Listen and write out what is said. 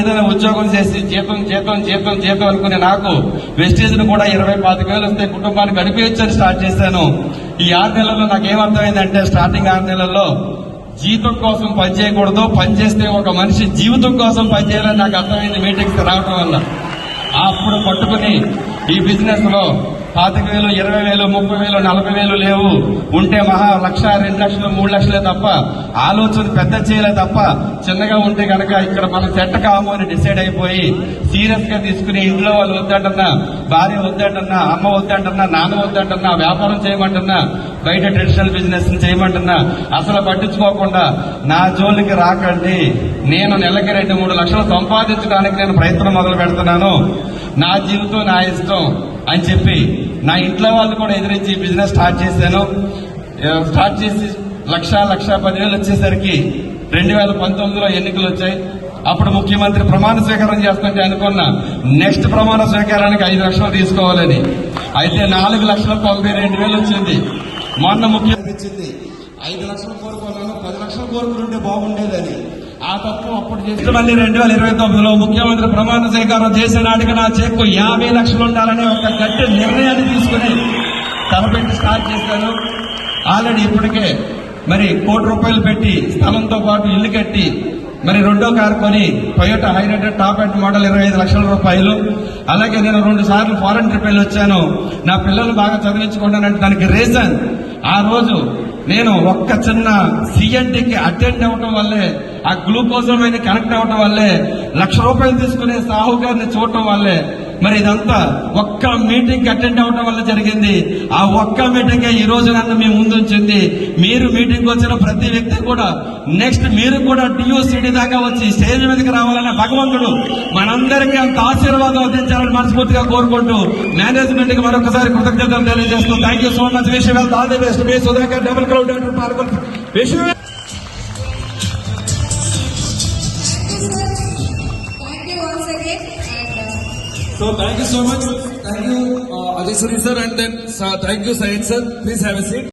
ఏదైనా ఉద్యోగం చేసి జీతం జీతం జీతం జీతం అనుకునే నాకు వెస్టేజ్ ను కూడా 20-25 వస్తే కుటుంబాన్ని గడిపేయచ్చని స్టార్ట్ చేశాను. ఈ 6 నెలల్లో నాకు ఏమర్థమైందంటే, స్టార్టింగ్ 6 నెలల్లో జీతం కోసం పనిచేయకూడదు, పనిచేస్తే ఒక మనిషి జీవితం కోసం పనిచేయాలని నాకు అర్థమైంది మీటింగ్స్ రావడం వల్ల. అప్పుడు పట్టుకుని ఈ బిజినెస్ లో 25,000, 20,000, 30,000, 40,000 లేవు, ఉంటే మహా 1,00,000, 2,00,000, 3,00,000 తప్ప ఆలోచన పెద్ద చేయలే తప్ప చిన్నగా ఉంటే కనుక ఇక్కడ మనం సెట్ కాము అని డిసైడ్ అయిపోయి సీరియస్ గా తీసుకుని ఇంట్లో వాళ్ళు వద్దంటున్నా, భార్య వద్దంటున్నా, అమ్మ వద్దంటున్నా, నాన్న వద్దంటున్నా, వ్యాపారం చేయమంటున్నా, బయట ట్రెడిషనల్ బిజినెస్ చేయమంటున్నా అసలు పట్టించుకోకుండా నా జోలికి రాకండి, నేను నెలకి 2-3 లక్షలు సంపాదించడానికి నేను ప్రయత్నం మొదలు పెడుతున్నాను, నా జీవితం నా ఇష్టం అని చెప్పి నా ఇంట్లో వాళ్ళు కూడా ఎదిరించి బిజినెస్ స్టార్ట్ చేశాను. స్టార్ట్ చేసి 1,10,000 వచ్చేసరికి 2019లో ఎన్నికలు వచ్చాయి. అప్పుడు ముఖ్యమంత్రి ప్రమాణ స్వీకారం చేస్తుంటే అనుకున్నా నెక్స్ట్ ప్రమాణ స్వీకారానికి 5 లక్షలు తీసుకోవాలని. అయితే 4,92,000 వచ్చింది. మొన్న ముఖ్యమంత్రి ఇచ్చింది 5 లక్షలు కోరుకున్నాను, 10 లక్షలు కోరుకుంటే బాగుండేదని. ఆ తప్పు అప్పుడు చేసిన మళ్ళీ 2029లో ముఖ్యమంత్రి ప్రమాణ స్వీకారం చేసిన నాటికి నా చెక్కు 50 లక్షలు ఉండాలనే ఒక గట్టి నిర్ణయాన్ని తీసుకుని తలపెట్టి స్టార్ట్ చేశాను. ఆల్రెడీ ఇప్పటికే మరి 1 కోటి రూపాయలు పెట్టి స్థలంతో పాటు ఇల్లు కట్టి మరి 2వ కారు కొని Toyota Hyryder top end model 25 లక్షల రూపాయలు. అలాగే నేను 2 సార్లు ఫారెన్ ట్రిప్ వెళ్ళి వచ్చాను. నా పిల్లలు బాగా చదివించుకుంటానంటే దానికి రీజన్ ఆ రోజు నేను ఒక్క చిన్న సిఎన్టీకి అటెండ్ అవ్వటం వల్లే, ఆ గ్లూకోజోమైనా కనెక్ట్ అవ్వటం వల్లే, 1,00,000 రూపాయలు తీసుకునే సాహు గారిని చూడటం వల్లే మరి ఇదంతా ఒక్క మీటింగ్ అటెండ్ అవ్వటం వల్ల జరిగింది. ఆ ఒక్క మీటింగ్ ఈ రోజు నన్ను మీ ముందు ఉంచింది. మీరు మీటింగ్ వచ్చిన ప్రతి వ్యక్తి కూడా నెక్స్ట్ మీరు కూడా టీయూసీడీ దాకా వచ్చి స్టేజ్ మీదకి రావాలన్న భగవంతుడు మనందరికీ అంత ఆశీర్వాదం అందించాలని మనస్ఫూర్తిగా కోరుకుంటూ మేనేజ్మెంట్ కి మరొకసారి కృతజ్ఞతలు తెలియజేస్తూ thank you so much. Wish you all the best. మీ సుధాకర్ డబుల్ క్రౌడ్ పాల్గొంటూ wish you. So thank you so much. Thank you, Ajay Suri sir, and then thank you, Syed sir. Please have a seat.